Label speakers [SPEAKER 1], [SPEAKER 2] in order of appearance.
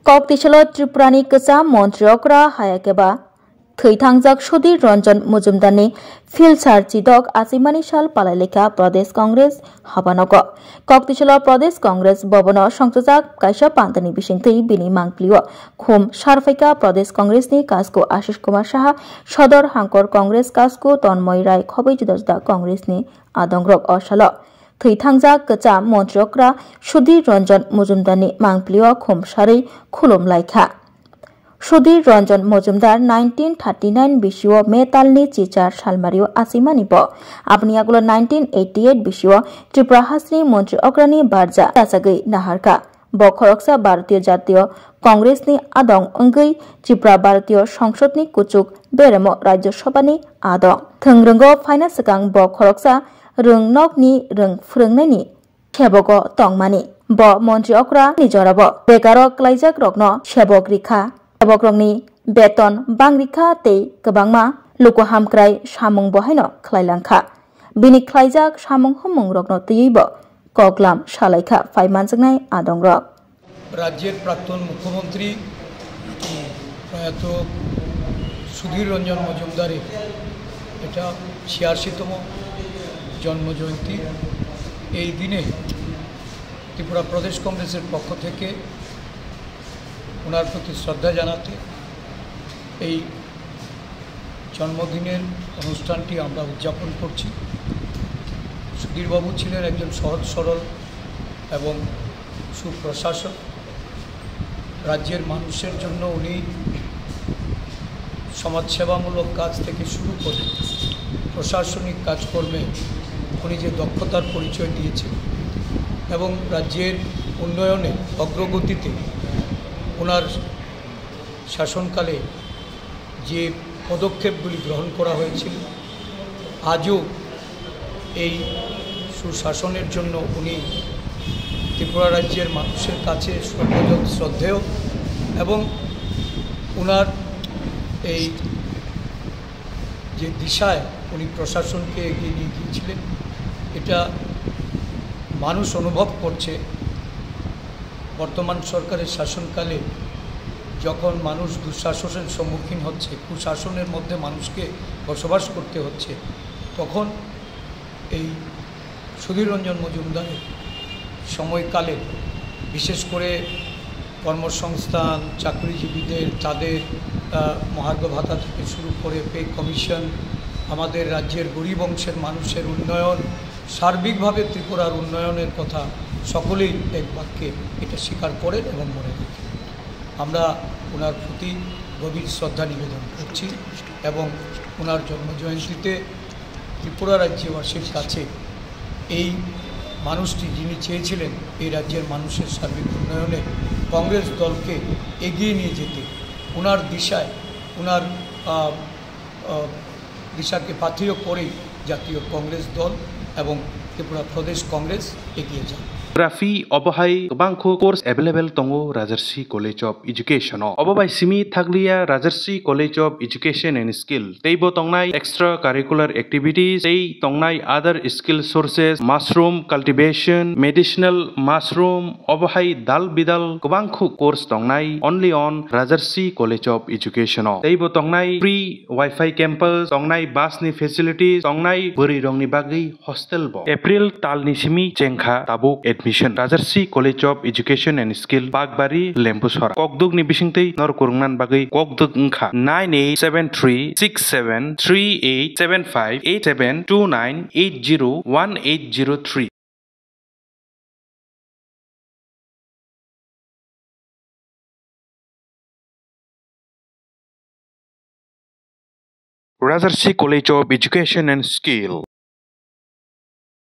[SPEAKER 1] Koktisalo Triprani Kasa Montreokra Hayakeba Thaitangjak Sudir Ranjan Mujumdani Filsar Chidok Asimani Shal Palaleka Pradesh Congress Habanogo Koktisalo Pradesh Congress Bobono Songchajak Kaisa Pantani Bishingtei Bini Mangplio Khum Sharfaika Pradesh Congress ni Kasko Ashish Kumar Saha Shodor Hankor Congress Kasko Tonmoi Rai Khobai Judajda Congress ni Adongrok Oshalo Thaitangjak Kacha Montreokra Sudir Ranjan Mujumdani Mangplio Khum Shari Khulum Laika Sudir Ranjan Mojumdar 1939 Bishiwo Metalni Chichar Shalmario Asimanibo Apniagulo 1988 Bishiwo Tripura Hasni Montreokrani Barja Tasagei Naharka Bokhoroksa Bharatiyo Jatiyo Congress ni Adong Ongei Tripura Bharatiyo Songsod ni Kuchuk Beremo Rajya Sabha ni Adong Thongrungo Phaina Sakang Bokhoroksa Rungnok ni Rung Phurungnani Chebogo Tongmani Bo Montreokra ni Jorabo Bekaro Klaijak Rokno Chebok Rikha Abokrongni beton bangrika tei kebangma luko hamkrai samung bohaino khlailangkha bini khlaijak samung humung rokno teibo koklam salaikha faimanjaknai adongrok
[SPEAKER 2] রাজ্যের প্রাক্তন মুখ্যমন্ত্রী প্রয়াত সুধীর রঞ্জন মজুমদারের এটা ৮৬তম জন্মজয়ন্তী এই দিনে ত্রিপুরা প্রদেশ কংগ্রেসের পক্ষ থেকে ওনার প্রতি শ্রদ্ধা জানাতে এই জন্মদিনের অনুষ্ঠানটি আমরা উদযাপন করছি। সুধীরবাবু ছিলেন একজন সহজ সরল এবং সুপ্রশাসক। রাজ্যের মানুষের জন্য উনি সমাজসেবামূলক কাজ থেকে শুরু করে প্রশাসনিক কাজকর্মে উনি যে দক্ষতার পরিচয় দিয়েছেন এবং রাজ্যের উন্নয়নে অগ্রগতিতে ওনার শাসনকালে যে পদক্ষেপগুলি গ্রহণ করা হয়েছিল আজও এই সুশাসনের জন্য উনি ত্রিপুরা রাজ্যের মানুষের কাছে সর্বজন শ্রদ্ধেয় এবং ওনার এই যে দিশায় উনি প্রশাসনকে এগিয়ে নিয়ে গিয়েছিলেন এটা মানুষ অনুভব করছে। বর্তমান সরকারের শাসনকালে যখন মানুষ দুঃশাসনের সম্মুখীন হচ্ছে, কুশাসনের মধ্যে মানুষকে বসবাস করতে হচ্ছে, তখন এই সুধীর রঞ্জন মজুমদারের সময়কালে বিশেষ করে কর্মসংস্থান, চাকরিজীবীদের তাদের মহার্ঘ ভাতা থেকে শুরু করে পে কমিশন, আমাদের রাজ্যের গরিব অংশের মানুষের উন্নয়ন, সার্বিকভাবে ত্রিপুরার উন্নয়নের কথা সকলেই এক বাক্যে এটা স্বীকার করেন এবং মনে রাখেন। আমরা ওনার প্রতি গভীর শ্রদ্ধা নিবেদন করছি এবং ওনার জন্মজয়ন্তীতে ত্রিপুরা রাজ্যবাসীর কাছে এই মানুষটি যিনি চেয়েছিলেন এই রাজ্যের মানুষের সার্বিক উন্নয়নে কংগ্রেস দলকে এগিয়ে নিয়ে যেতে, ওনার দিশায় ওনার দিশাকে পাথেয় করেই জাতীয় কংগ্রেস দল এবং ত্রিপুরা প্রদেশ কংগ্রেস এগিয়ে যায়।
[SPEAKER 3] Grafi obohai bangko course available tongo Rajarsi College of Education. Obobai simi thaglia Rajarsi College of Education and Skill. Teibo tongnai extracurricular activities, tei tongnai other skill sources, mushroom cultivation, medicinal mushroom, obohai dal bidal bangko course tongnai only on Rajarsi College of Education. Teibo tongnai free Wi-Fi campus, tongnai bus ni facilities, tongnai buri rongni bagi hostel bo. April tal ni simi chengkha tabuk Mission Rajarsi College of Education and Skill Bagbari Lembusora Kokdug ni bisingtei nor kurungnan bagai kokdug ngkha 98736738758729801803 Rajarsi College of Education and Skill